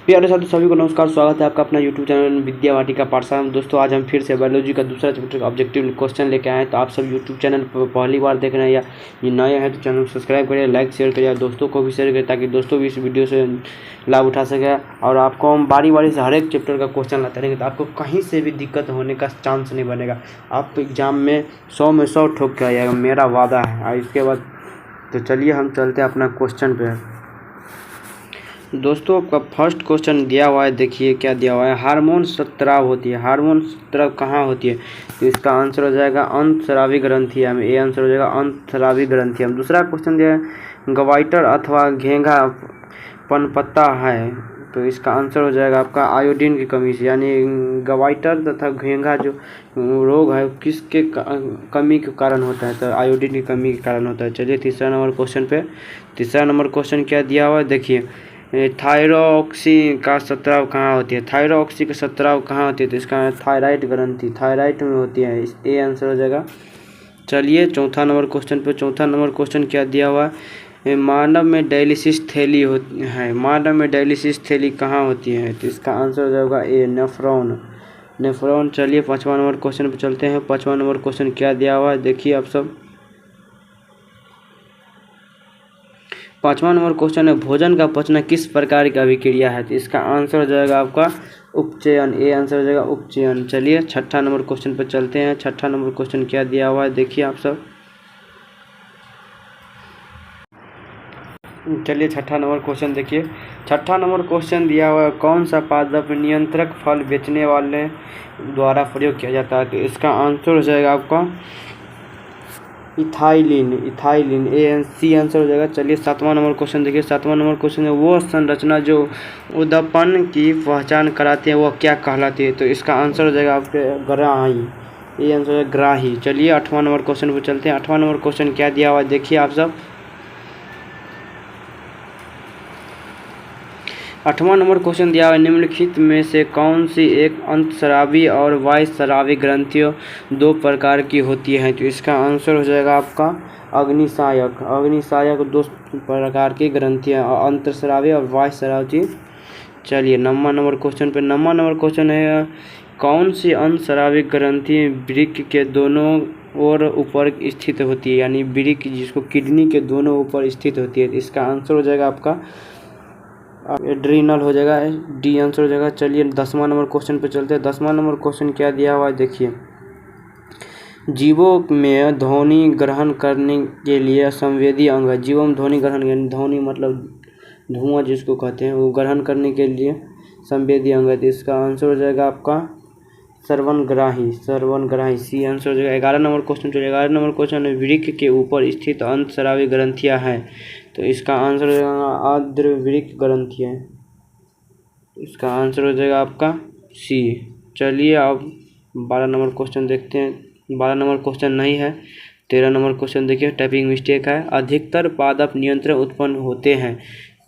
प्यारे साथियों, सभी को नमस्कार। स्वागत है आपका अपना यूट्यूब चैनल विद्या वाटिका पाठशाला में। दोस्तों, आज हम फिर से बायोलॉजी का दूसरा चैप्टर का ऑब्जेक्टिव क्वेश्चन लेके आए हैं। तो आप सब यूट्यूब चैनल पर पहली बार देख रहे हैं या ये नए हैं तो चैनल को सब्सक्राइब करिए, लाइक शेयर करिए, दोस्तों को भी शेयर करिए ताकि दोस्तों भी इस वीडियो से लाभ उठा सके। और आपको हम बारी बारी से हर एक चैप्टर का क्वेश्चन लाते रहेंगे, तो आपको कहीं से भी दिक्कत होने का चांस नहीं बनेगा। आप एग्जाम में 100 में 100 ठोक के आइएगा, मेरा वादा है। और इसके बाद तो चलिए हम चलते हैं अपना क्वेश्चन पे। दोस्तों, आपका फर्स्ट क्वेश्चन दिया हुआ है, देखिए क्या दिया हुआ है। हार्मोन स्राव होती है, हार्मोन स्राव कहाँ होती है? तो इसका आंसर हो जाएगा अंतस्रावी ग्रंथि में। ए आंसर हो जाएगा अंतस्रावी ग्रंथि में। दूसरा क्वेश्चन दिया है, गवाइटर अथवा घेंघा पनपत्ता है, तो इसका आंसर हो जाएगा आपका आयोडीन की कमी से। यानी गवाइटर तथा घेंघा जो रोग है किसके कमी के कारण होता है? तो आयोडीन की कमी के कारण होता है। चलिए तीसरा नंबर क्वेश्चन पे। तीसरा नंबर क्वेश्चन क्या दिया हुआ है, देखिए। थायरॉक्सी का स्राव कहाँ होती है? थायरॉक्सी का स्राव कहाँ होती है? तो इसका थायराइड ग्रंथि, थायराइड में होती है। ए आंसर हो जाएगा। चलिए चौथा नंबर क्वेश्चन पे। चौथा नंबर क्वेश्चन क्या दिया हुआ है, मानव में डायलिसिस थैली होती है, मानव में डायलिसिस थैली कहाँ होती है? तो इसका आंसर हो जाएगा ए नेफ्रॉन, नेफ्रॉन। चलिए पाँचवा नंबर क्वेश्चन पे चलते हैं। पाँचवा नंबर क्वेश्चन क्या दिया हुआ है, देखिए आप सब। पाँचवा नंबर क्वेश्चन है, भोजन का पचना किस प्रकार की अभिक्रिया है? तो इसका आंसर हो जाएगा आपका उपचयन। ए आंसर हो जाएगा उपचयन। चलिए छठा नंबर क्वेश्चन पर चलते हैं। छठा नंबर क्वेश्चन क्या दिया हुआ है, देखिए आप सब। चलिए छठा नंबर क्वेश्चन देखिए। छठा नंबर क्वेश्चन दिया हुआ है, कौन सा पादप नियंत्रक फल बेचने वाले द्वारा प्रयोग किया जाता है? तो इसका आंसर हो जाएगा आपका इथाइलिन, इथाइलिन। सी आंसर हो जाएगा। चलिए सातवां नंबर क्वेश्चन देखिए। सातवां नंबर क्वेश्चन है, वो संरचना जो उद्दीपन की पहचान कराती है वो क्या कहलाती है? तो इसका आंसर हो जाएगा आपके ग्राही। ये आंसर है ग्राही। चलिए आठवां नंबर क्वेश्चन पर चलते हैं। आठवां नंबर क्वेश्चन क्या दिया हुआ है, देखिए आप सब। आठवां नंबर क्वेश्चन दिया हुआ है, निम्नलिखित में से कौन सी एक अंतस्रावी और बाह्यस्रावी ग्रंथियों दो प्रकार की होती है? तो इसका आंसर हो जाएगा आपका अग्निसायक, अग्निसायक दो प्रकार की ग्रंथियाँ, अंतस्रावी और बाह्यस्रावी। चलिए नौवां नंबर क्वेश्चन पे। नौवां नंबर क्वेश्चन है, कौन सी अंतस्रावी ग्रंथि वृक्क के दोनों और ऊपर स्थित होती है? यानी वृक्क जिसको किडनी के दोनों ऊपर स्थित होती है। इसका आंसर हो जाएगा आपका एड्रीनल हो जाएगा। डी आंसर हो जाएगा। चलिए 10वां नंबर क्वेश्चन पे चलते हैं। 10वां नंबर क्वेश्चन क्या दिया हुआ है, देखिए। जीवों में ध्वनि ग्रहण करने के लिए संवेदी अंग है। जीवों में ध्वनि ग्रहण, यानी ध्वनि मतलब धुआं जिसको कहते हैं, वो ग्रहण करने के लिए संवेदी अंग है। तो इसका आंसर हो जाएगा आपका श्रवणग्राही, श्रवणग्राही। सी आंसर हो जाएगा। 11 नंबर क्वेश्चन चलिए। 11 नंबर क्वेश्चन है, वृक्क के ऊपर स्थित अंतस्रावी ग्रंथियाँ हैं, तो इसका आंसर हो जाएगा आर्द्र वृक्क ग्रंथियाँ। इसका आंसर हो जाएगा आपका सी। चलिए अब 12 नंबर क्वेश्चन देखते हैं। 12 नंबर क्वेश्चन नहीं है, 13 नंबर क्वेश्चन देखिए। टाइपिंग मिस्टेक है। अधिकतर पादप नियंत्रण उत्पन्न होते हैं,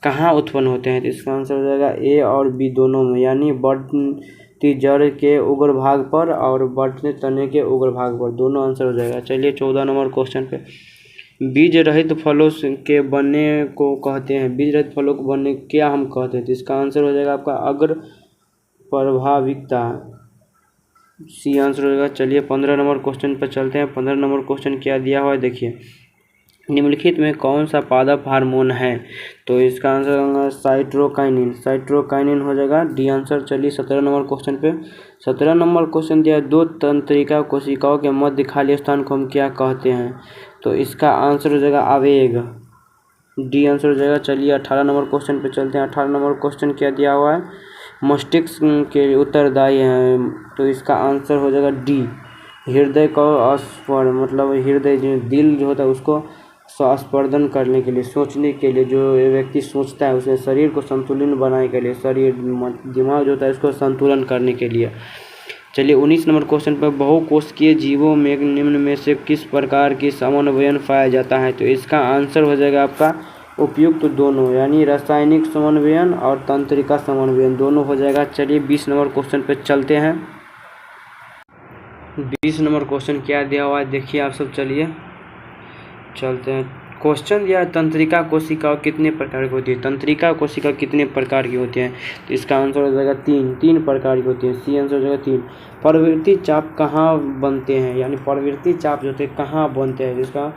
कहाँ उत्पन्न होते हैं? तो इसका आंसर हो जाएगा ए और बी दोनों में, यानी बढ़ती जड़ के उग्र भाग पर और बढ़ते तने के उग्र भाग पर, दोनों आंसर हो जाएगा। चलिए 14 नंबर क्वेश्चन पे। बीज रहित फलों के बनने को कहते हैं, बीज रहित फलों को बनने क्या हम कहते हैं? तो इसका आंसर हो जाएगा आपका अग्र प्रभाविकता। सी आंसर हो जाएगा। चलिए 15 नंबर क्वेश्चन पर चलते हैं। 15 नंबर क्वेश्चन क्या दिया हुआ है, देखिए। निम्नलिखित में कौन सा पादप हार्मोन है? तो इसका आंसर होगा साइटोकाइनिन, साइटोकाइनिन हो जाएगा। D answer. चलिए 17 नंबर क्वेश्चन पे। 17 नंबर क्वेश्चन दिया, दो तंत्रिका कोशिकाओं के मध्य खाली स्थान को हम क्या कहते हैं? तो इसका आंसर हो जाएगा आवेग। डी आंसर हो जाएगा। चलिए 18 नंबर क्वेश्चन पे चलते हैं। 18 नंबर क्वेश्चन क्या दिया हुआ है, मस्तिष्क के उत्तरदायी हैं, तो इसका आंसर हो जाएगा डी। हृदय को स्पर्श मतलब हृदय जो दिल जो होता है उसको स्पर्दन करने के लिए, सोचने के लिए, जो व्यक्ति सोचता है उसके शरीर को संतुलन बनाने के लिए, शरीर दिमाग जो होता है उसको संतुलन करने के लिए। चलिए 19 नंबर क्वेश्चन पर, बहुकोशिकीय जीवों में निम्न में से किस प्रकार की समन्वयन पाया जाता है? तो इसका आंसर हो जाएगा आपका उपयुक्त दोनों, यानी रासायनिक समन्वयन और तंत्रिका समन्वयन दोनों हो जाएगा। चलिए 20 नंबर क्वेश्चन पर चलते हैं। 20 नंबर क्वेश्चन क्या दिया हुआ है, देखिए आप सब। चलिए चलते हैं क्वेश्चन दिया है तंत्रिका कोशिका कितने प्रकार की होती है। तंत्रिका कोशिका कितने प्रकार की होती है, तो इसका आंसर हो जाएगा तीन प्रकार की होती है। सी आंसर हो जाएगा 3। प्रवृत्ति चाप कहाँ बनते हैं, यानी प्रवृत्ति चाप जो होते हैं कहाँ बनते हैं, जिसका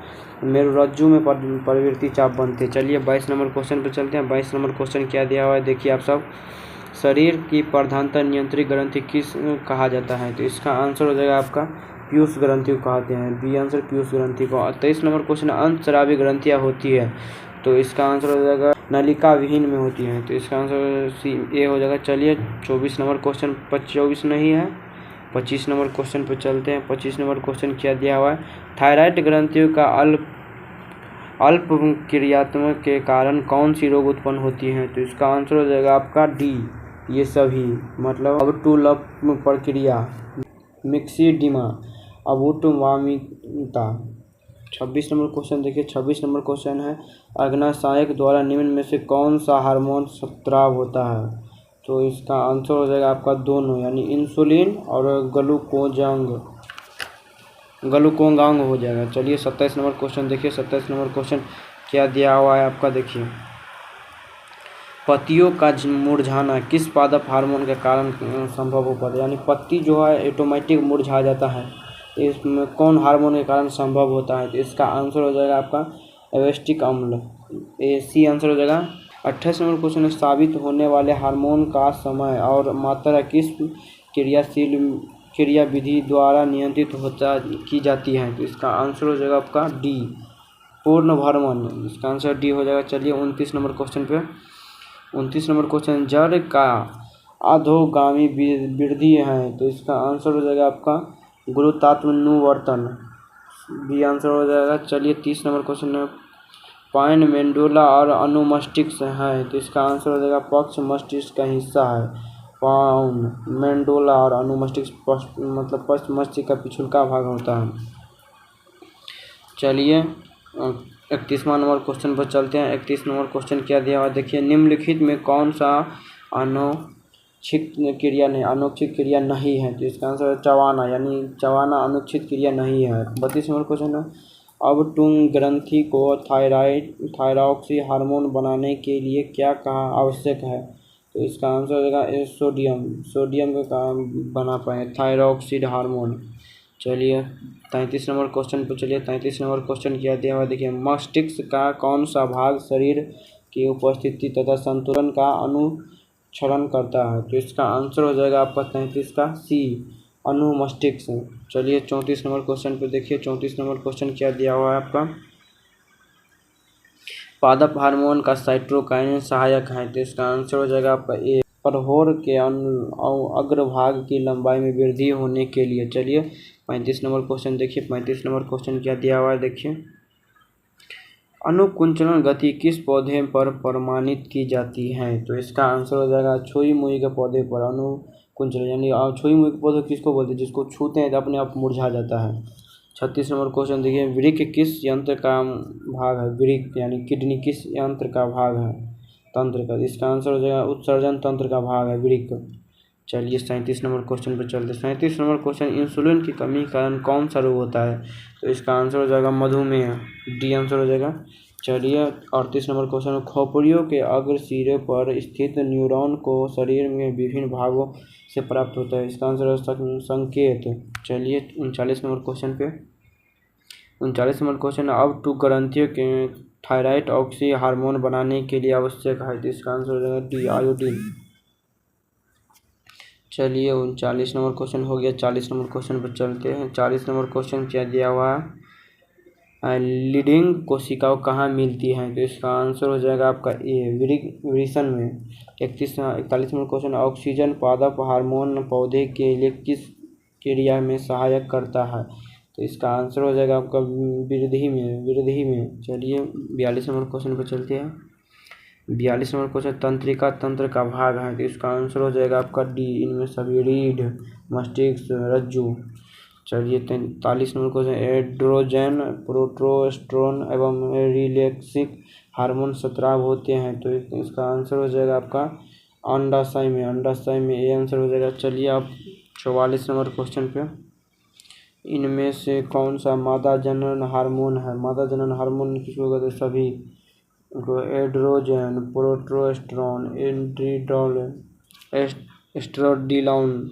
मेरुरज्जु में प्रवृत्ति चाप बनते हैं। चलिए 22 नंबर क्वेश्चन पर चलते हैं। 22 नंबर क्वेश्चन क्या दिया हुआ है देखिए आप सब। शरीर की प्रधानता नियंत्रित ग्रंथि किस कहा जाता है, तो इसका आंसर हो जाएगा आपका पीयूष ग्रंथि को कहते हैं। बी आंसर पीयूष ग्रंथि को। 23 नंबर क्वेश्चन अंतस्रावी ग्रंथियाँ होती है, तो इसका आंसर हो जाएगा नलिका विहीन में होती है, तो इसका आंसर सी ए हो जाएगा। चलिए 24 नंबर क्वेश्चन 24 नहीं है, 25 नंबर क्वेश्चन पर चलते हैं। 25 नंबर क्वेश्चन क्या दिया हुआ है। थायराइड ग्रंथियों का अल्प क्रियात्मक के कारण कौन सी रोग उत्पन्न होती है, तो इसका आंसर हो जाएगा आपका डी, ये सभी, मतलब अवटुलप प्रक्रिया, मिक्सिडिमा, अवुटवामिता। 26 नंबर क्वेश्चन देखिए। 26 नंबर क्वेश्चन है अग्नाशयक द्वारा निम्न में से कौन सा हार्मोन स्राव होता है, तो इसका आंसर हो जाएगा आपका दोनों, यानी इंसुलिन और ग्लूकोगांग हो जाएगा। चलिए 27 नंबर क्वेश्चन देखिए। 27 नंबर क्वेश्चन क्या दिया हुआ है आपका देखिए। पत्तियों का मुरझाना किस पादप हार्मोन के कारण संभव हो पाता है, यानी पत्ती जो है ऑटोमेटिक मुरझा जाता है, इसमें कौन हार्मोन के कारण संभव होता है, तो इसका आंसर हो जाएगा आपका एब्सिक्सिक अम्ल, ए सी आंसर हो जाएगा। 28 नंबर क्वेश्चन है साबित होने वाले हार्मोन का समय और मात्रा किस क्रिया विधि द्वारा नियंत्रित की जाती है, तो इसका आंसर हो जाएगा आपका डी, पूर्ण भ्रमण, इसका आंसर डी हो जाएगा। चलिए 29 नंबर क्वेश्चन पे। 29 नंबर क्वेश्चन जड़ का अधोगामी वृद्धि है, तो इसका आंसर हो जाएगा आपका गुरुत्वात्मनुवर्तन, बी आंसर हो जाएगा। चलिए 30 नंबर क्वेश्चन है पाइन मेंडुला और अनुमस्तिष्क है, तो इसका आंसर हो जाएगा पक्ष मस्तिष्क का हिस्सा है। पाइन मेंडुला और अनुमस्तिष्क मतलब पक्ष मस्तिष्क का पिछुलका भाग होता है। चलिए 31वां नंबर क्वेश्चन पर चलते हैं। 31 नंबर क्वेश्चन क्या दिया हुआ देखिए। निम्नलिखित में कौन सा अनौक्षिक क्रिया नहीं है, तो इसका आंसर है चवाना, यानी चवाना अनुच्छित क्रिया नहीं है। 32 नंबर क्वेश्चन है अवटुंग ग्रंथि को थायरॉक्सी हार्मोन बनाने के लिए क्या कहा आवश्यक है, तो इसका आंसर हो जाएगा सोडियम का काम बना पाए थायरॉक्सिड हार्मोन। चलिए 33 नंबर क्वेश्चन पर चलिए। 33 नंबर क्वेश्चन क्या दिया हुआ देखिए। मस्तिष्क का कौन सा भाग शरीर की उपस्थिति तथा संतुलन का अनुसरण करता है, तो इसका आंसर हो जाएगा आपका 33 का सी, अनुमस्तिष्क। चलिए 34 नंबर क्वेश्चन पे देखिए। 34 नंबर क्वेश्चन क्या दिया हुआ है आपका। पादप हार्मोन का साइटोकाइनिन सहायक है, तो इसका आंसर हो जाएगा आपका ए, परहोर के अग्रभाग की लंबाई में वृद्धि होने के लिए। चलिए 35 नंबर क्वेश्चन देखिए। 35 नंबर क्वेश्चन क्या दिया हुआ है देखिए। अनुकुंचलन गति किस पौधे पर प्रमाणित की जाती है, तो इसका आंसर हो जाएगा छुई मुई के पौधे पर अनुकुंचलन, यानी छुई मुई के पौधे किसको बोलते हैं, जिसको छूते हैं तो अपने आप मुरझा जाता है। 36 नंबर क्वेश्चन देखिए। वृक्क किस यंत्र का भाग है, वृक्क यानी किडनी किस यंत्र का भाग है, तंत्र का, इसका आंसर हो जाएगा उत्सर्जन तंत्र का भाग है वृक्क। चलिए 37 नंबर क्वेश्चन पर चलते हैं। 37 नंबर क्वेश्चन इंसुलिन की कमी के कारण कौन सा रोग होता है, तो इसका आंसर हो जाएगा मधुमेह, डी आंसर हो जाएगा। चलिए 38 नंबर क्वेश्चन खोपड़ियों के अग्र सिरे पर स्थित न्यूरॉन को शरीर में विभिन्न भागों से प्राप्त होता है, इसका आंसर है संकेत। चलिए 39 नंबर क्वेश्चन पे। 39 नंबर क्वेश्चन अब टू ग्रंथियों के थायराइड ऑक्सी हार्मोन बनाने के लिए आवश्यक है, तो इसका आंसर हो जाएगा डी, आयोडीन। चलिए 39 नंबर क्वेश्चन हो गया। 40 नंबर क्वेश्चन पर चलते हैं। 40 नंबर क्वेश्चन क्या दिया हुआ है। लीडिंग कोशिकाओं कहाँ मिलती हैं, तो इसका आंसर हो जाएगा आपका ए, वृषण में। 41 नंबर क्वेश्चन ऑक्सीजन पादप हार्मोन पौधे के लिए किस क्रिया में सहायक करता है, तो इसका आंसर हो जाएगा आपका वृद्धि में। चलिए 42 नंबर क्वेश्चन पर चलते हैं। 42 नंबर क्वेश्चन तंत्रिका तंत्र का भाग है, तो इसका आंसर हो जाएगा आपका डी, इनमें सभी रीढ़, मस्तिष्क, रज्जु। चलिए 43 नंबर क्वेश्चन एड्रोजन प्रोजेस्टेरोन एवं रिलैक्सिंग हार्मोन स्राव होते हैं, तो इसका आंसर हो जाएगा आपका अंडाशय में ए आंसर हो जाएगा। चलिए अब 44 नंबर क्वेश्चन पे। इनमें से कौन सा मादा जनन हार्मोन है? मादा जनन हार्मोन किसको कहते हैं? सभी एड्रोजन, प्रोजेस्टेरोन, एंड्रोजन, एस्ट्राडियोलाइन।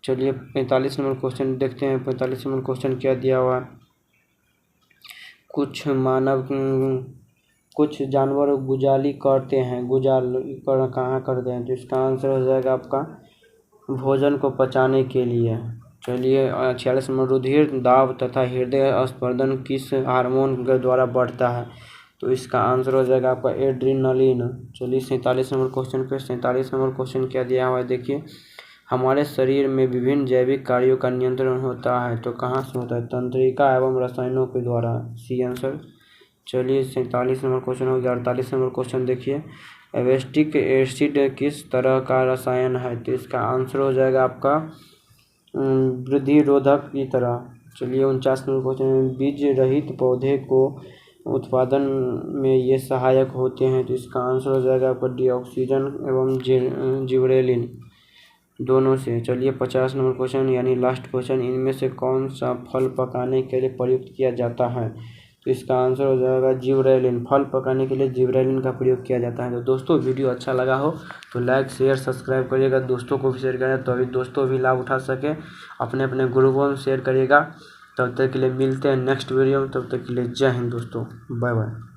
चलिए 45 नंबर क्वेश्चन देखते हैं। 45 नंबर क्वेश्चन क्या दिया हुआ है? कुछ जानवर गुजाली करते हैं। कहाँ करते हैं? तो इसका आंसर हो जाएगा आपका भोजन को पचाने के लिए। चलिए 46 नंबर, रुधिर दाब तथा हृदय स्पंदन किस हार्मोन के द्वारा बढ़ता है? तो इसका आंसर हो जाएगा आपका एड्रीनलिन। चलिए 47 नंबर क्वेश्चन पे 47 नंबर क्वेश्चन क्या दिया हुआ है देखिए। हमारे शरीर में विभिन्न जैविक कार्यों का नियंत्रण होता है, तो कहाँ से होता है? तंत्रिका एवं रसायनों के द्वारा। C answer. चलिए 47 नंबर क्वेश्चन हो गया। 48 नंबर क्वेश्चन देखिए। एब्सिक्सिक एसिड किस तरह का रसायन है? तो इसका आंसर हो जाएगा आपका वृद्धि रोधक की तरह। चलिए 49 नंबर क्वेश्चन, बीज रहित पौधे को उत्पादन में ये सहायक होते हैं, तो इसका आंसर हो जाएगा आपका डिऑक्सीजन एवं जिबरेलिन दोनों से। चलिए 50 नंबर क्वेश्चन यानी लास्ट क्वेश्चन, इनमें से कौन सा फल पकाने के लिए प्रयुक्त किया जाता है? तो इसका आंसर हो जाएगा जिबरेलिन। फल पकाने के लिए जिबरेलिन का प्रयोग किया जाता है। तो दोस्तों वीडियो अच्छा लगा हो तो लाइक शेयर सब्सक्राइब करिएगा, दोस्तों को भी शेयर करिएगा, तो अभी दोस्तों भी लाभ उठा सके। अपने अपने ग्रुपों में शेयर करिएगा। तब तक के लिए मिलते हैं नेक्स्ट वीडियो में। तब तक के लिए जय हिंद दोस्तों, बाय बाय।